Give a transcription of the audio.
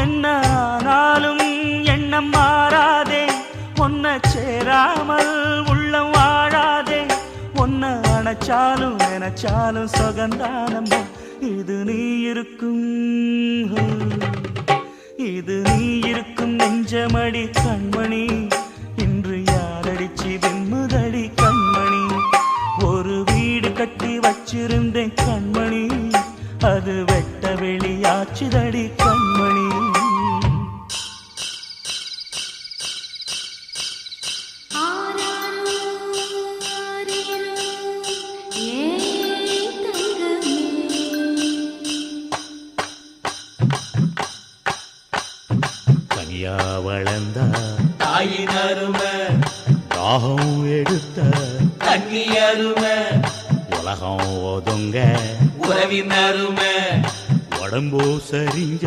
என்ன ஆனாலும் எண்ணம் மாறாதே, ஒன்ன சேராமல் உள்ளம் வாழாதே, ஒன்ன அணைச்சாலும் நினைச்சாலும் சொகந்தானம்மா. இது நீ இருக்கும், இது நீ இருக்கும் நெஞ்சமடி கண்மணி, இன்று யாரடிச்சு வெண்முதடி கண்மணி. ஒரு வீடு கட்டி வச்சிருந்தேன் கண்மணி, அது வெட்ட வெளியாச்சுதடி கண்மணி. கனியா வளர்ந்த தாயின் அருமை, தாகம் எடுத்த தண்ணி அருமை, உலகம் ஒதுங்க உறவின் அருமை, உடம்போ சரிஞ்ச